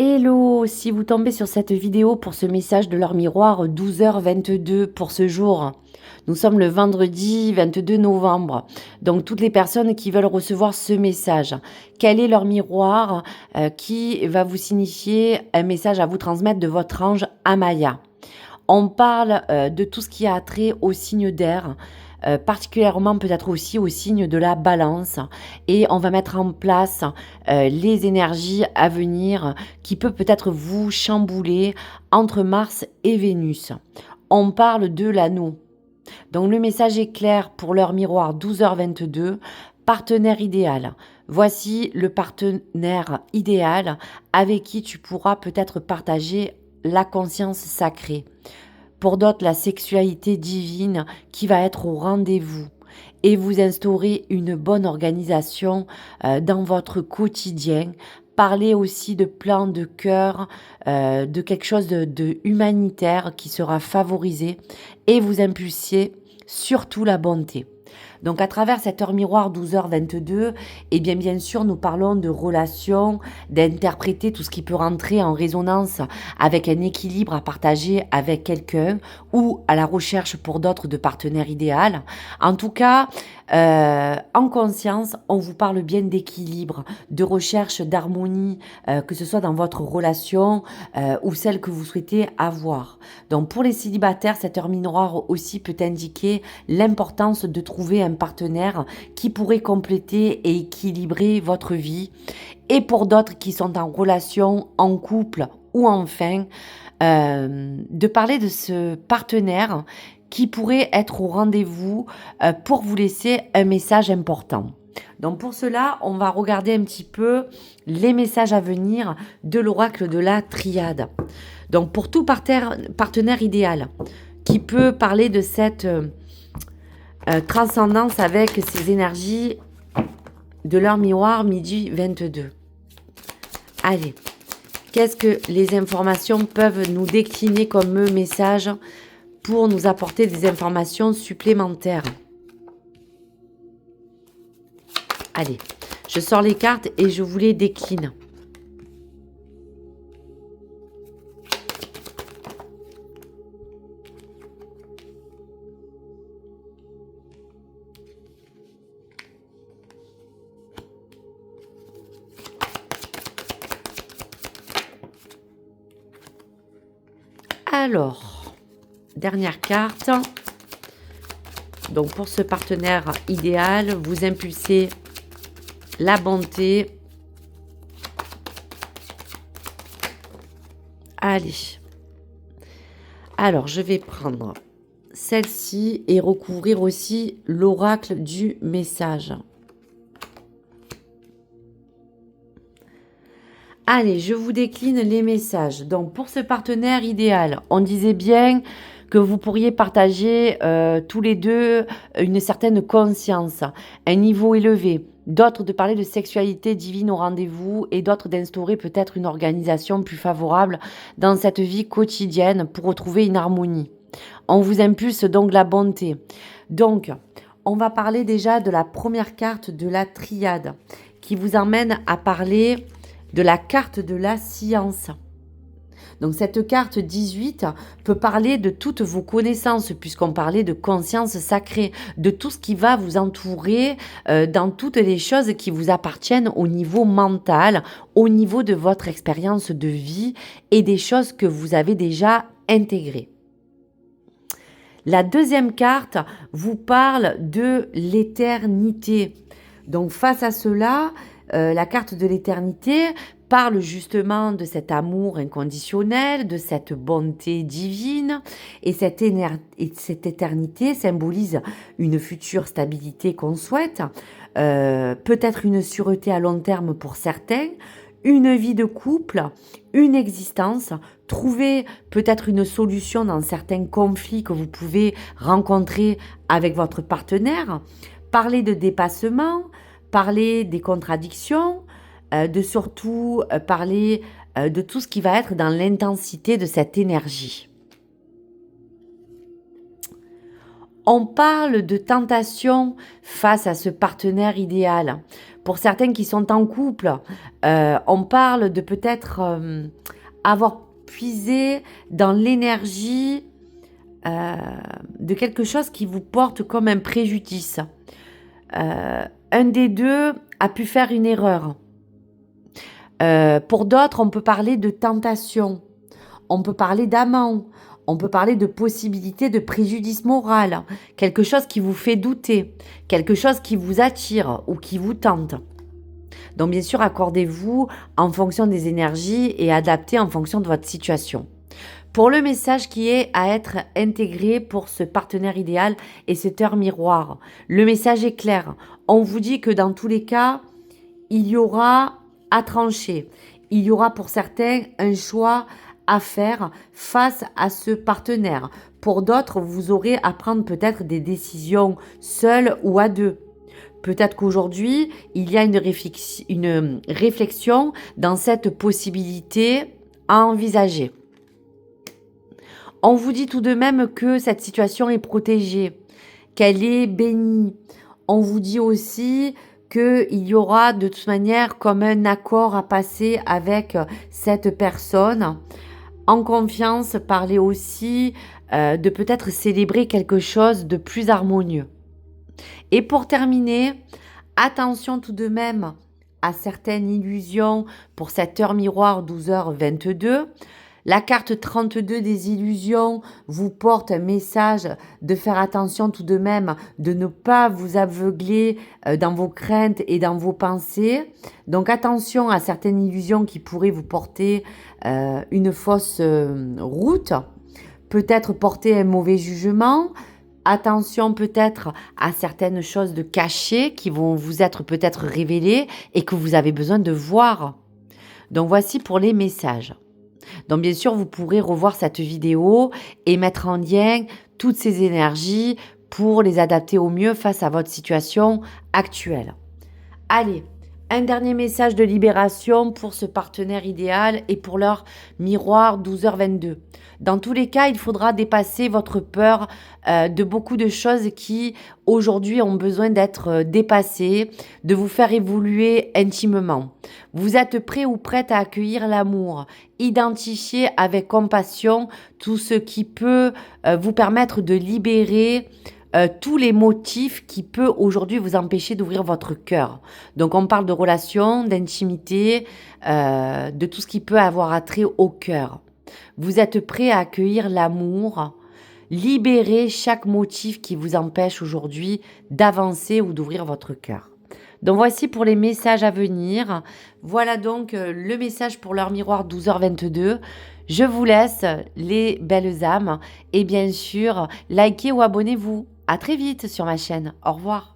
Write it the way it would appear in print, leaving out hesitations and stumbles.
Hello, si vous tombez sur cette vidéo pour ce message de leur miroir 12h22 pour ce jour, nous sommes le vendredi 22 novembre. Donc toutes les personnes qui veulent recevoir ce message, quel est leur miroir qui va vous signifier un message à vous transmettre de votre ange Amaya? On parle de tout ce qui a trait au signe d'air, particulièrement peut-être aussi au signe de la balance. Et on va mettre en place les énergies à venir qui peut peut-être vous chambouler entre Mars et Vénus. On parle de l'anneau. Donc le message est clair pour leur miroir 12h22, partenaire idéal. Voici le partenaire idéal avec qui tu pourras peut-être partager la conscience sacrée. Pour d'autres, la sexualité divine qui va être au rendez-vous et vous instaurer une bonne organisation dans votre quotidien. Parlez aussi de plan de cœur, de quelque chose de humanitaire qui sera favorisé et vous impulsiez surtout la bonté. Donc à travers cette heure miroir 12h22, eh bien sûr nous parlons de relations, d'interpréter tout ce qui peut rentrer en résonance avec un équilibre à partager avec quelqu'un ou à la recherche pour d'autres de partenaires idéal. En tout cas, en conscience, on vous parle bien d'équilibre, de recherche d'harmonie, que ce soit dans votre relation ou celle que vous souhaitez avoir. Donc pour les célibataires, cette heure miroir aussi peut indiquer l'importance de trouver un partenaire qui pourrait compléter et équilibrer votre vie. Et pour d'autres qui sont en relation, en couple ou enfin, de parler de ce partenaire qui pourrait être au rendez-vous pour vous laisser un message important. Donc pour cela, on va regarder un petit peu les messages à venir de l'oracle de la triade. Donc pour tout partenaire idéal qui peut parler de cette transcendance avec ces énergies de leur miroir midi 22. Allez, qu'est-ce que les informations peuvent nous décliner comme message pour nous apporter des informations supplémentaires? Allez, je sors les cartes et je vous les décline. Alors, dernière carte. Donc pour ce partenaire idéal, vous impulsez la bonté. Allez. Alors, je vais prendre celle-ci et recouvrir aussi l'oracle du message. Allez, je vous décline les messages. Donc, pour ce partenaire idéal, on disait bien que vous pourriez partager tous les deux une certaine conscience, un niveau élevé. D'autres de parler de sexualité divine au rendez-vous et d'autres d'instaurer peut-être une organisation plus favorable dans cette vie quotidienne pour retrouver une harmonie. On vous impulse donc la bonté. Donc, on va parler déjà de la première carte de la triade qui vous emmène à parler de la carte de la science. Donc cette carte 18 peut parler de toutes vos connaissances puisqu'on parlait de conscience sacrée, de tout ce qui va vous entourer dans toutes les choses qui vous appartiennent au niveau mental, au niveau de votre expérience de vie et des choses que vous avez déjà intégrées. La deuxième carte vous parle de l'éternité. Donc face à cela, la carte de l'éternité parle justement de cet amour inconditionnel, de cette bonté divine et cette éternité symbolise une future stabilité qu'on souhaite, peut-être une sûreté à long terme pour certains, une vie de couple, une existence, trouver peut-être une solution dans certains conflits que vous pouvez rencontrer avec votre partenaire, parler de dépassement, parler des contradictions, de surtout parler de tout ce qui va être dans l'intensité de cette énergie. On parle de tentation face à ce partenaire idéal. Pour certains qui sont en couple, on parle de peut-être avoir puisé dans l'énergie de quelque chose qui vous porte comme un préjudice. Un des deux a pu faire une erreur. Pour d'autres, on peut parler de tentation, on peut parler d'amant, on peut parler de possibilité de préjudice moral, quelque chose qui vous fait douter, quelque chose qui vous attire ou qui vous tente. Donc bien sûr, accordez-vous en fonction des énergies et adaptez en fonction de votre situation. Pour le message qui est à être intégré pour ce partenaire idéal et cette heure miroir, le message est clair. On vous dit que dans tous les cas, il y aura à trancher. Il y aura pour certains un choix à faire face à ce partenaire. Pour d'autres, vous aurez à prendre peut-être des décisions seules ou à deux. Peut-être qu'aujourd'hui, il y a une réflexion dans cette possibilité à envisager. On vous dit tout de même que cette situation est protégée, qu'elle est bénie. On vous dit aussi qu'il y aura de toute manière comme un accord à passer avec cette personne. En confiance, parlez aussi de peut-être célébrer quelque chose de plus harmonieux. Et pour terminer, attention tout de même à certaines illusions pour cette heure miroir 12h22. La carte 32 des illusions vous porte un message de faire attention tout de même, de ne pas vous aveugler dans vos craintes et dans vos pensées. Donc attention à certaines illusions qui pourraient vous porter une fausse route, peut-être porter un mauvais jugement. Attention peut-être à certaines choses de cachées qui vont vous être peut-être révélées et que vous avez besoin de voir. Donc voici pour les messages. Donc bien sûr, vous pourrez revoir cette vidéo et mettre en lien toutes ces énergies pour les adapter au mieux face à votre situation actuelle. Allez, un dernier message de libération pour ce partenaire idéal et pour leur miroir 12h22. Dans tous les cas, il faudra dépasser votre peur de beaucoup de choses qui aujourd'hui ont besoin d'être dépassées, de vous faire évoluer intimement. Vous êtes prêt ou prête à accueillir l'amour. Identifiez avec compassion tout ce qui peut vous permettre de libérer tous les motifs qui peuvent aujourd'hui vous empêcher d'ouvrir votre cœur. Donc on parle de relations, d'intimité, de tout ce qui peut avoir attrait au cœur. Vous êtes prêt à accueillir l'amour, libérer chaque motif qui vous empêche aujourd'hui d'avancer ou d'ouvrir votre cœur. Donc voici pour les messages à venir. Voilà donc le message pour leur miroir 12h22. Je vous laisse les belles âmes et bien sûr, likez ou abonnez-vous. À très vite sur ma chaîne. Au revoir.